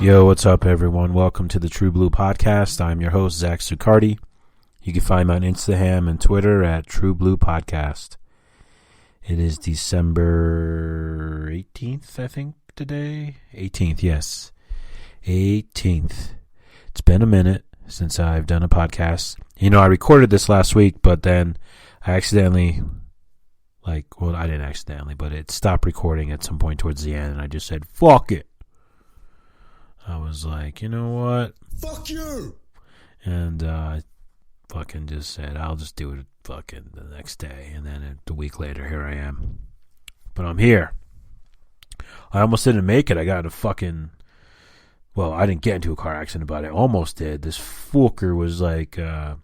Yo, what's up, everyone? Welcome to the True Blue Podcast. I'm your host, Zach Sucardi. You can find me on Instagram and Twitter at True Blue Podcast. It is December 18th, I think, today. 18th, yes. 18th. It's been a minute since I've done a podcast. You know, I recorded this last week, but then I accidentally, I didn't accidentally, but it stopped recording at some point towards the end, and I just said, fuck it. I was like, you know what? Fuck you! And I fucking just said, I'll just do it fucking the next day. And then a week later, here I am. But I'm here. I almost didn't make it. I got I didn't get into a car accident, but I almost did. This fucker was like, I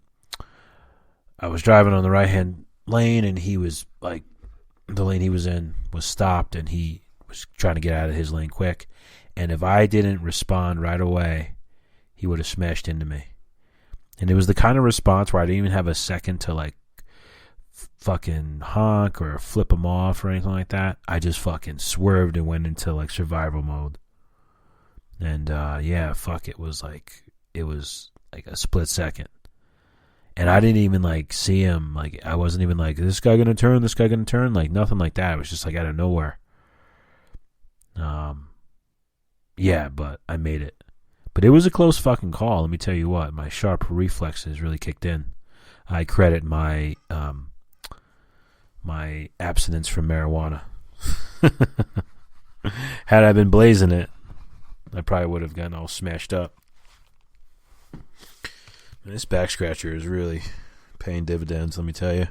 was driving on the right-hand lane, and he was like, the lane he was in was stopped, and he was trying to get out of his lane quick. And if I didn't respond right away, he would have smashed into me. And it was the kind of response where I didn't even have a second to fucking honk or flip him off or anything like that. I just fucking swerved and went into survival mode. And it was like a split second. And I didn't even see him. I wasn't even this guy gonna turn, this guy gonna turn, nothing like that. It was just out of nowhere. Yeah, but I made it. But it was a close fucking call. Let me tell you what. My sharp reflexes really kicked in. I credit my my abstinence from marijuana. Had I been blazing it, I probably would have gotten all smashed up. This back scratcher is really paying dividends, let me tell you.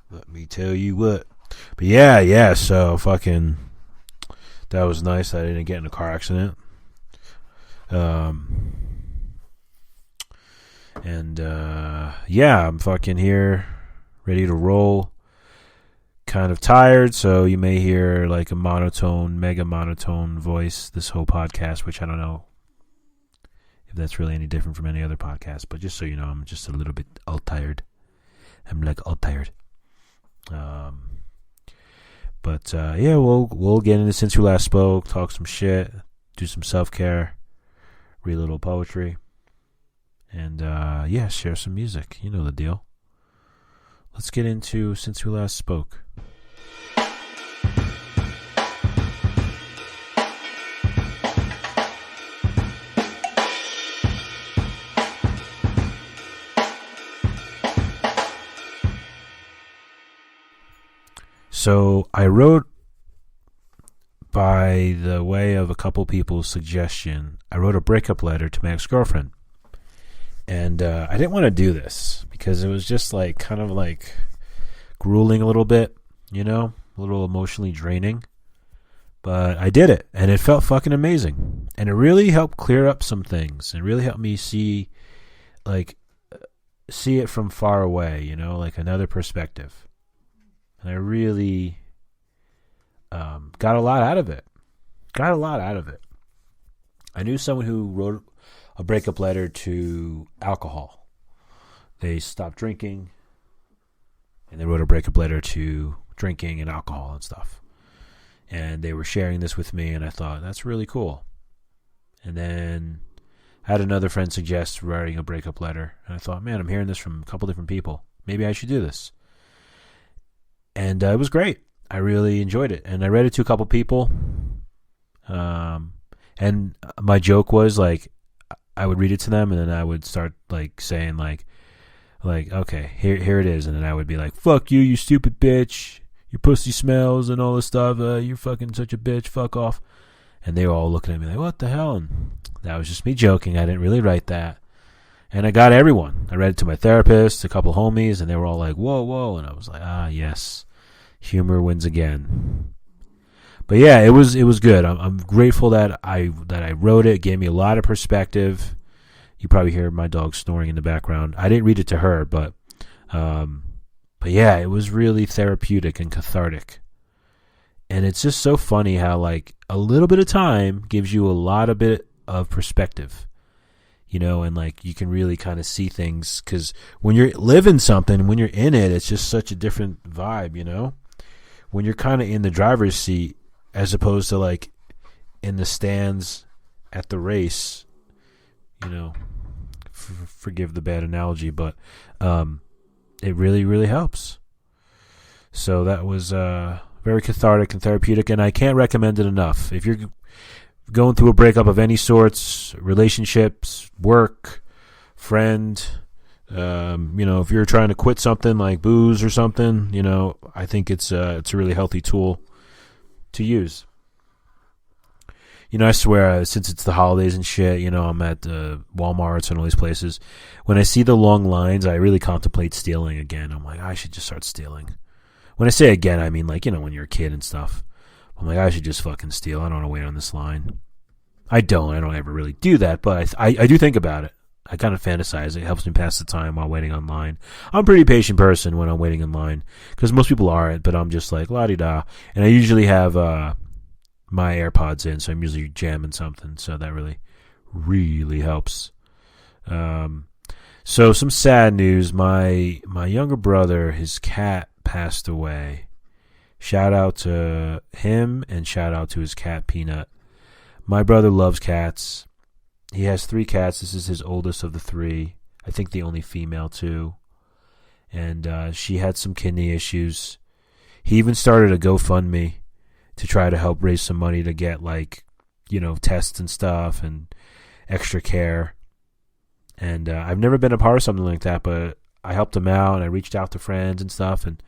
Let me tell you what. But yeah, so fucking... That was nice. I didn't get in a car accident. I'm fucking here, ready to roll. Kind of tired, so you may hear a mega monotone voice this whole podcast, which I don't know if that's really any different from any other podcast, but just so you know, I'm just a little bit all tired. I'm all tired. But we'll get into since we last spoke, talk some shit, do some self-care, read a little poetry, and share some music. You know the deal. Let's get into since we last spoke. So I wrote, by the way of a couple people's suggestion, I wrote a breakup letter to my ex-girlfriend. And I didn't want to do this because it was just grueling a little bit, a little emotionally draining. But I did it, and it felt fucking amazing. And it really helped clear up some things. It really helped me see it from far away, another perspective. And I really got a lot out of it. I knew someone who wrote a breakup letter to alcohol. They stopped drinking, and they wrote a breakup letter to drinking and alcohol and stuff. And they were sharing this with me, and I thought, that's really cool. And then I had another friend suggest writing a breakup letter, and I thought, man, I'm hearing this from a couple different people. Maybe I should do this. And it was great. I really enjoyed it. And I read it to a couple people. And my joke was I would read it to them, and then I would start saying Like, okay, here it is. And then I would be like, fuck you, you stupid bitch. Your pussy smells and all this stuff. You're fucking such a bitch. Fuck off. And they were all looking at me like, what the hell? And that was just me joking. I didn't really write that. And I got everyone. I read it to my therapist, a couple homies, and they were all like, whoa, whoa. And I was like, yes, humor wins again. But yeah, it was good. I'm grateful that I wrote it. It gave me a lot of perspective. You probably hear my dog snoring in the background. I didn't read it to her, but yeah, it was really therapeutic and cathartic. And it's just so funny how like a little bit of time gives you a lot of bit of perspective, you know, and like you can really kind of see things, because when you're living something, when you're in it, it's just such a different vibe, you know. When you're kind of in the driver's seat as opposed to like in the stands at the race, you know, forgive the bad analogy, but it really, really helps. So that was very cathartic and therapeutic, and I can't recommend it enough. If you're going through a breakup of any sorts, relationships, work, friend, you know, if you're trying to quit something like booze or something, you know, I think it's a really healthy tool to use. You know, I swear, since it's the holidays and shit, you know, I'm at Walmarts and all these places. When I see the long lines, I really contemplate stealing again. I'm like, I should just start stealing. When I say again, I mean like, you know, when you're a kid and stuff. I'm like, I should just fucking steal. I don't want to wait on this line. I don't ever really do that, but I do think about it. I kind of fantasize. It helps me pass the time while waiting online. I'm a pretty patient person when I'm waiting in line, because most people aren't, but I'm just like, la-di-da. And I usually have my AirPods in, so I'm usually jamming something, so that really, really helps. So some sad news. My younger brother, his cat passed away. Shout out to him and shout out to his cat, Peanut. My brother loves cats. He has 3 cats. This is his oldest of the 3. I think the only female too. And she had some kidney issues. He even started a GoFundMe to try to help raise some money to get, like, you know, tests and stuff and extra care. And I've never been a part of something like that, but I helped him out and I reached out to friends and stuff. And,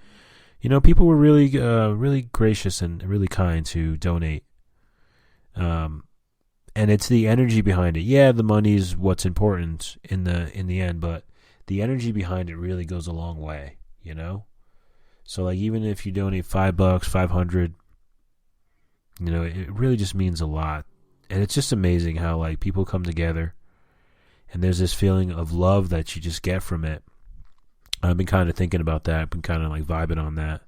you know, people were really, really gracious and really kind to donate. And it's the energy behind it. Yeah, the money's what's important in the end, but the energy behind it really goes a long way, you know? So like even if you donate $5, $500, you know, it really just means a lot. And it's just amazing how like people come together and there's this feeling of love that you just get from it. I've been kind of thinking about that. I've been kind of like vibing on that.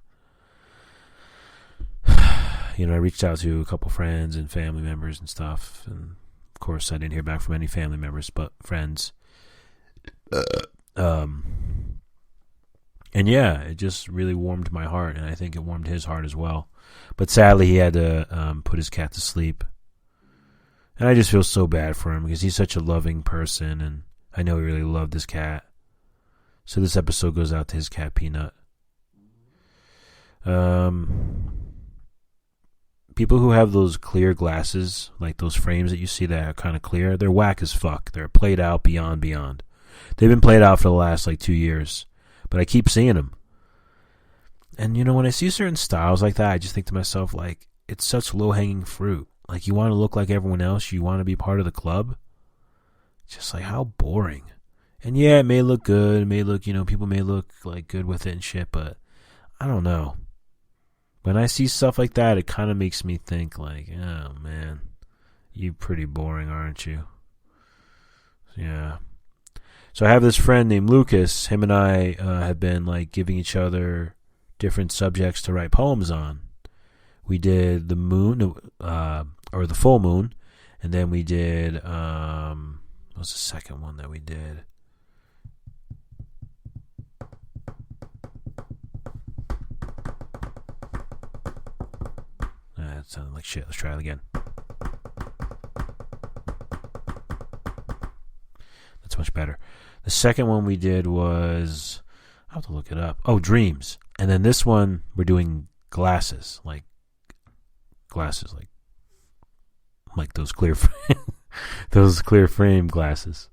You know, I reached out to a couple friends and family members and stuff. And of course, I didn't hear back from any family members, but friends. And yeah, it just really warmed my heart. And I think it warmed his heart as well. But sadly, he had to put his cat to sleep. And I just feel so bad for him because he's such a loving person. And I know he really loved his cat. So this episode goes out to his cat, Peanut. People who have those clear glasses, like those frames that you see that are kind of clear, they're whack as fuck. They're played out beyond. They've been played out for the last like 2 years, but I keep seeing them. And you know, when I see certain styles like that, I just think to myself, like, it's such low-hanging fruit. Like, you want to look like everyone else, you want to be part of the club. Just like, how boring. And yeah, it may look good, it may look, you know, people may look like good with it and shit, but I don't know. When I see stuff like that, it kind of makes me think like, oh man, you pretty boring, aren't you? Yeah. So I have this friend named Lucas. Him and I have been like giving each other different subjects to write poems on. We did the moon, or the full moon, and then we did, what was the second one that we did? That sounded like shit. Let's try it again. That's much better. The second one we did was, I have to look it up. Oh, dreams. And then this one we're doing glasses, like those clear frame, those clear frame glasses.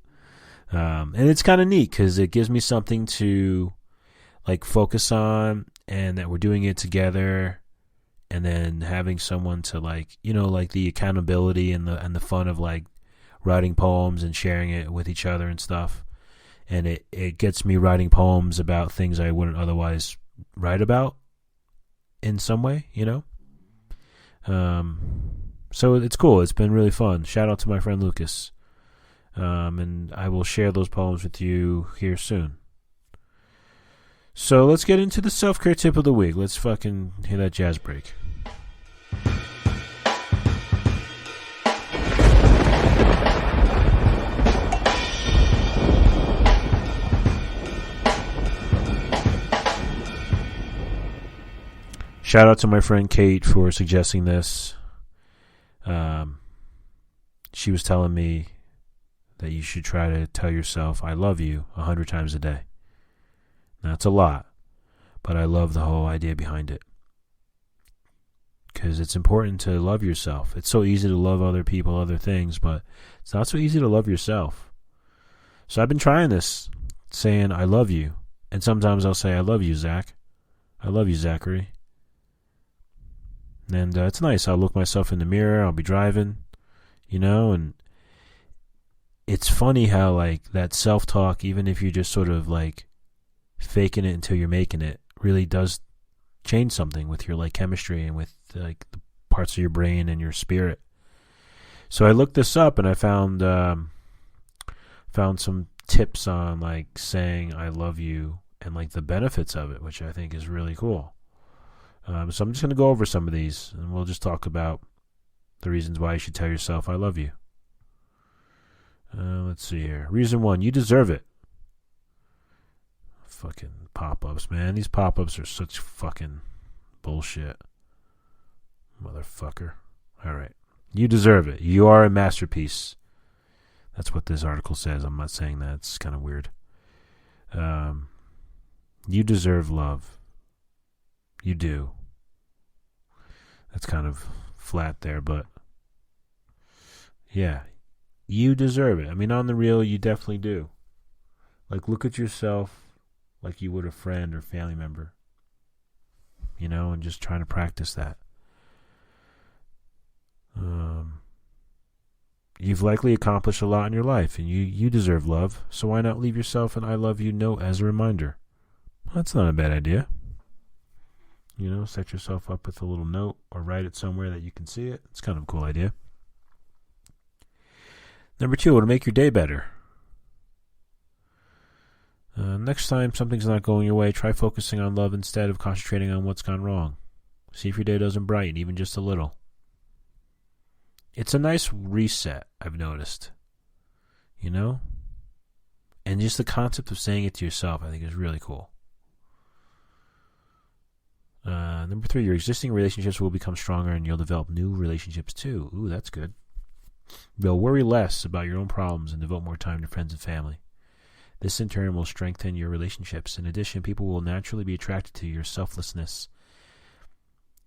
And it's kind of neat because it gives me something to like focus on, and that we're doing it together, and then having someone to like, like the accountability and the fun of like writing poems and sharing it with each other and stuff. And it gets me writing poems about things I wouldn't otherwise write about in some way, So it's cool. It's been really fun. Shout out to my friend Lucas. And I will share those poems with you here soon. So let's get into the self-care tip of the week. Let's fucking hear that jazz break. Shout out to my friend Kate for suggesting this. She was telling me that you should try to tell yourself I love you 100 times a day. That's a lot, but I love the whole idea behind it. Because it's important to love yourself. It's so easy to love other people, other things, but it's not so easy to love yourself. So I've been trying this, saying I love you. And sometimes I'll say I love you, Zach. I love you, Zachary. And it's nice. I'll look myself in the mirror. I'll be driving, and it's funny how like that self-talk, even if you're just sort of like faking it until you're making it, really does change something with your like chemistry and with like the parts of your brain and your spirit. So I looked this up and I found some tips on like saying I love you and like the benefits of it, which I think is really cool. So I'm just going to go over some of these, and we'll just talk about the reasons why you should tell yourself I love you. Let's see here. Reason 1, you deserve it. Fucking pop-ups, man. These pop-ups are such fucking bullshit. Motherfucker. All right. You deserve it. You are a masterpiece. That's what this article says. I'm not saying that. It's kind of weird. You deserve love. You do. That's kind of flat there, but yeah, you deserve it. I mean, on the real, you definitely do. Like, look at yourself like you would a friend or family member, and just trying to practice that. You've likely accomplished a lot in your life, and you deserve love, so why not leave yourself an I love you note as a reminder? Well, that's not a bad idea. Set yourself up with a little note or write it somewhere that you can see it. It's kind of a cool idea. Number 2, it'll make your day better. Next time something's not going your way, try focusing on love instead of concentrating on what's gone wrong. See if your day doesn't brighten, even just a little. It's a nice reset, I've noticed. And just the concept of saying it to yourself, I think, is really cool. Number 3, your existing relationships will become stronger and you'll develop new relationships too. Ooh, that's good. You'll worry less about your own problems and devote more time to friends and family. This in turn will strengthen your relationships. In addition, people will naturally be attracted to your selflessness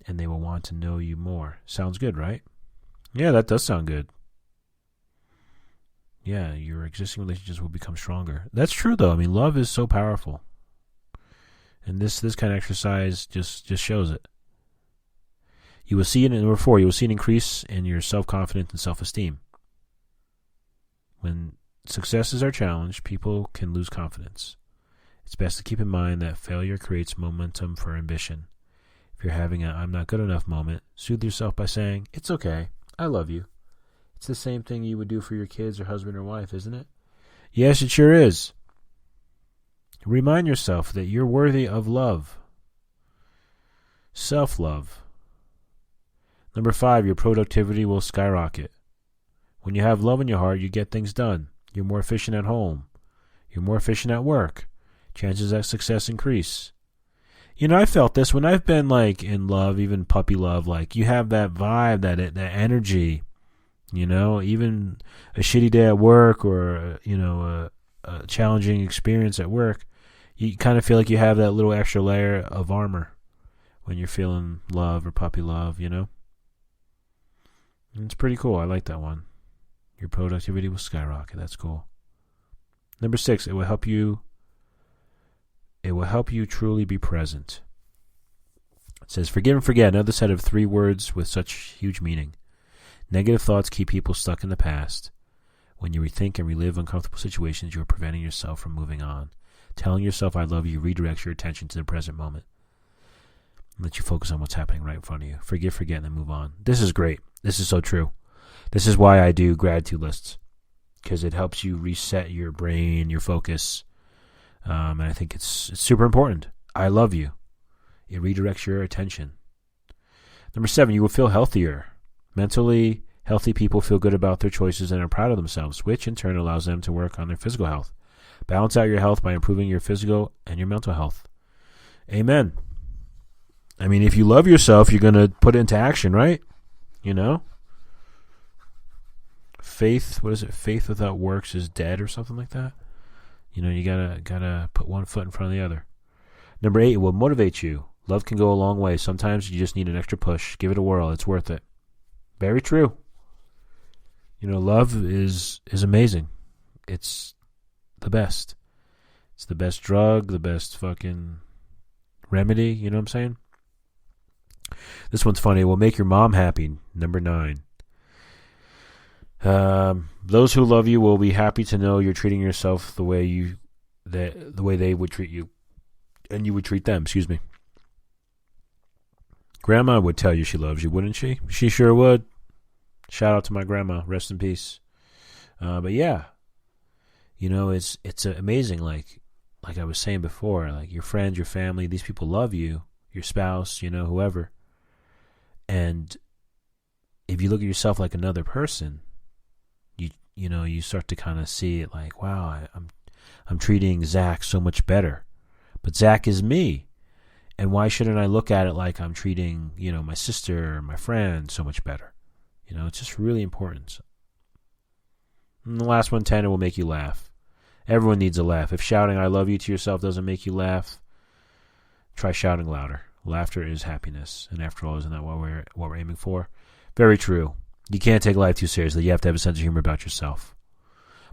and they will want to know you more. Sounds good, right? Yeah, that does sound good. Yeah, your existing relationships will become stronger. That's true, though. I mean, love is so powerful. And this kind of exercise just shows it. You will see it in number 4. You will see an increase in your self-confidence and self-esteem. When successes are challenged, people can lose confidence. It's best to keep in mind that failure creates momentum for ambition. If you're having a I'm not good enough moment, soothe yourself by saying, it's okay, I love you. It's the same thing you would do for your kids or husband or wife, isn't it? Yes, it sure is. Remind yourself that you're worthy of love. Self-love. Number 5, your productivity will skyrocket. When you have love in your heart, you get things done. You're more efficient at home. You're more efficient at work. Chances of success increase. I felt this when I've been like in love, even puppy love, like you have that vibe, that energy, even a shitty day at work or, a challenging experience at work, you kind of feel like you have that little extra layer of armor when you're feeling love or puppy love, And it's pretty cool. I like that one. Your productivity will skyrocket. That's cool. Number 6, it will help you truly be present. It says, forgive and forget, another set of 3 words with such huge meaning. Negative thoughts keep people stuck in the past. When you rethink and relive uncomfortable situations, you are preventing yourself from moving on. Telling yourself I love you redirects your attention to the present moment. Let you focus on what's happening right in front of you. Forgive, forget, and then move on. This is great. This is so true. This is why I do gratitude lists, because it helps you reset your brain, your focus, and I think it's super important. I love you. It redirects your attention. Number 7, you will feel healthier. Mentally healthy people feel good about their choices and are proud of themselves, which in turn allows them to work on their physical health. Balance out your health by improving your physical and your mental health. Amen. I mean, if you love yourself, you're going to put it into action, right? You know? Faith, what is it? Faith without works is dead or something like that. You know, you gotta put one foot in front of the other. Number 8, it will motivate you. Love can go a long way. Sometimes you just need an extra push. Give it a whirl. It's worth it. Very true. You know, love is amazing. It's the best. It's the best drug, the best fucking remedy. You know what I'm saying? This one's funny. It will make your mom happy. Number 9. Those who love you will be happy to know you're treating yourself the way they would treat you, and you would treat them. Excuse me. Grandma would tell you she loves you, wouldn't she? She sure would. Shout out to my grandma. Rest in peace. But yeah, you know, it's amazing. Like I was saying before, like your friends, your family, these people love you, your spouse, you know, whoever. And if you look at yourself like another person, you know, you start to kind of see it like, wow, I'm treating Zach so much better. But Zach is me. And why shouldn't I look at it like I'm treating, you know, my sister or my friend so much better? You know, it's just really important. And the last one, 10, it will make you laugh. Everyone needs a laugh. If shouting I love you to yourself doesn't make you laugh, try shouting louder. Laughter is happiness. And after all, isn't that what we're aiming for? Very true. You can't take life too seriously. You have to have a sense of humor about yourself.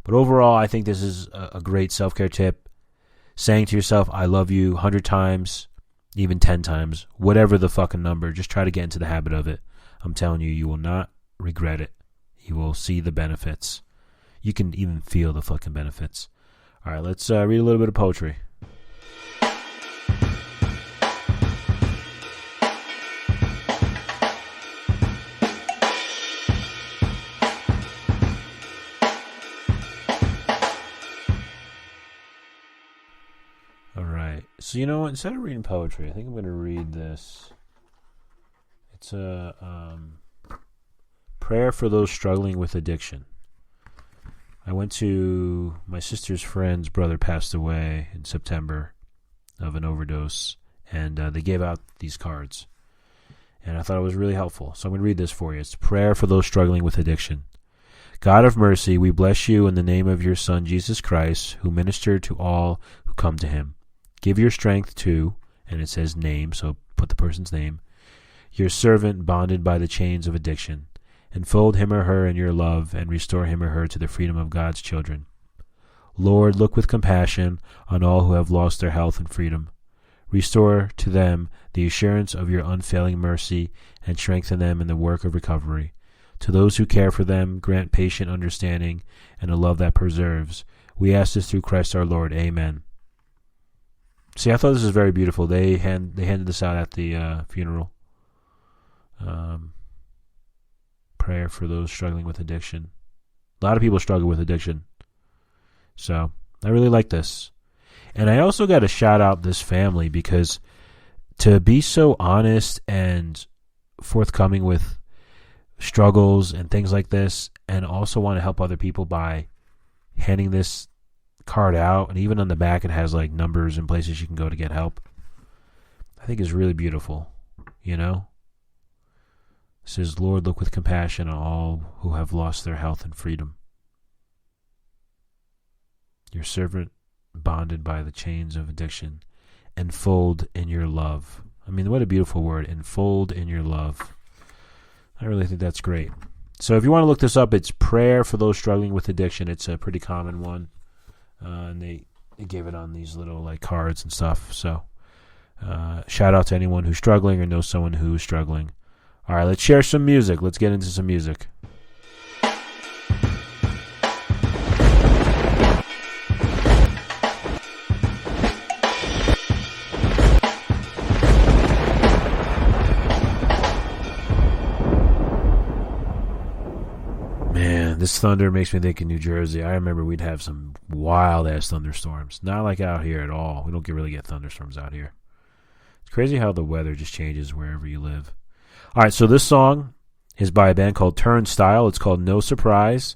But overall, I think this is a great self-care tip. Saying to yourself, I love you 100 times, even 10 times, whatever the fucking number, just try to get into the habit of it. I'm telling you, you will not regret it. You will see the benefits. You can even feel the fucking benefits. All right, let's read a little bit of poetry. So you know what? Instead of reading poetry, I think I'm going to read this. It's a prayer for those struggling with addiction. I went to my sister's friend's brother passed away in September of an overdose, and they gave out these cards. And I thought it was really helpful. So I'm going to read this for you. It's a prayer for those struggling with addiction. God of mercy, we bless you in the name of your Son, Jesus Christ, who ministered to all who come to him. Give your strength to, and it says name, so put the person's name, your servant bonded by the chains of addiction. Enfold him or her in your love and restore him or her to the freedom of God's children. Lord, look with compassion on all who have lost their health and freedom. Restore to them the assurance of your unfailing mercy and strengthen them in the work of recovery. To those who care for them, grant patient understanding and a love that preserves. We ask this through Christ our Lord. Amen. See, I thought this was very beautiful. They handed this out at the funeral. Prayer for those struggling with addiction. A lot of people struggle with addiction. So, I really like this. And I also got to shout out this family because to be so honest and forthcoming with struggles and things like this, and also want to help other people by handing this card out, and even on the back it has like numbers and places you can go to get help, I think is really beautiful. You know, it says, Lord, look with compassion on all who have lost their health and freedom. Your servant bonded by the chains of addiction. Enfold in your love. I mean, what a beautiful word. Enfold in your love. I really think that's great. So if you want to look this up, it's prayer for those struggling with addiction. It's a pretty common one. and they gave it on these little like cards and stuff. So shout out to anyone who's struggling or knows someone who's struggling. All right, let's share some music. Let's get into some music. Man, this thunder makes me think of New Jersey. I remember we'd have some wild-ass thunderstorms. Not like out here at all. We don't really get thunderstorms out here. It's crazy how the weather just changes wherever you live. All right, so this song is by a band called Turnstile. It's called No Surprise.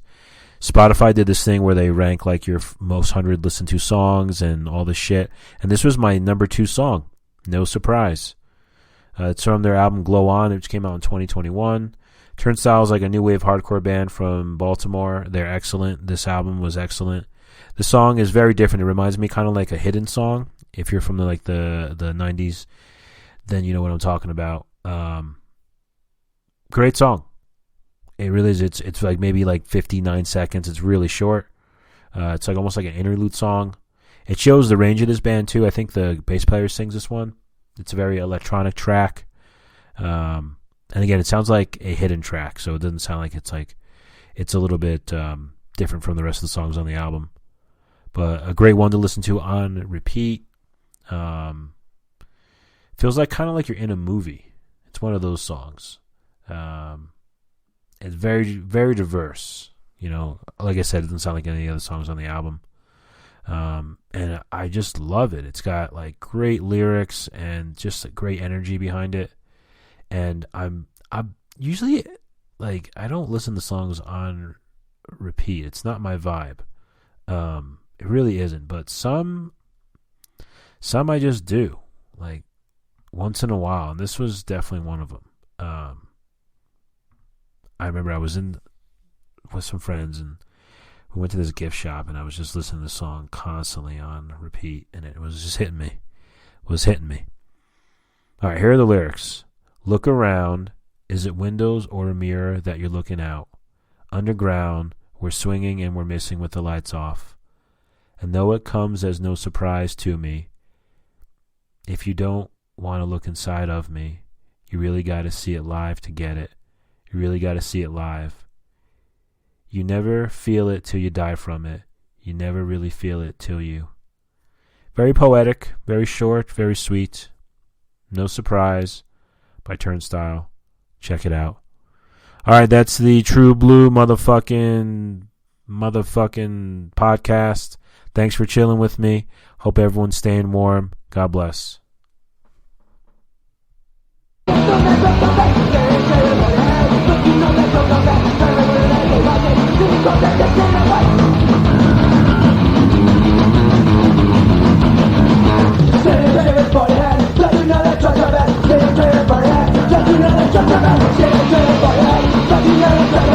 Spotify did this thing where they rank like your most 100 listened to songs and all this shit. And this was my number 2 song, No Surprise. It's from their album Glow On, which came out in 2021. Turnstile is like a new wave hardcore band from Baltimore. They're excellent. This album was excellent. The song is very different. It reminds me kind of like a hidden song. If you're from the 90s, then you know what I'm talking about. Great song. It really is. It's like maybe like 59 seconds. It's really short. It's like almost like an interlude song. It shows the range of this band too. I think the bass player sings this one. It's a very electronic track. And again, it sounds like a hidden track, so it doesn't sound like it's a little bit different from the rest of the songs on the album. But a great one to listen to on repeat. Feels like kind of like you're in a movie. It's one of those songs. It's very, very diverse. You know, like I said, it doesn't sound like any other songs on the album. And I just love it. It's got like great lyrics and just a great energy behind it. And I'm usually like, I don't listen to songs on repeat. It's not my vibe. It really isn't. But some I just do, like once in a while. And this was definitely one of them. I remember I was with some friends and we went to this gift shop and I was just listening to the song constantly on repeat, and it was just hitting me. All right, here are the lyrics. Look around. Is it windows or a mirror that you're looking out? Underground, we're swinging and we're missing with the lights off. And though it comes as no surprise to me, if you don't want to look inside of me, you really got to see it live to get it. You really got to see it live. You never feel it till you die from it. You never really feel it till you. Very poetic, very short, very sweet. No Surprise by Turnstile. Check it out. All right, that's the True Blue motherfucking podcast. Thanks for chilling with me. Hope everyone's staying warm. God bless. Let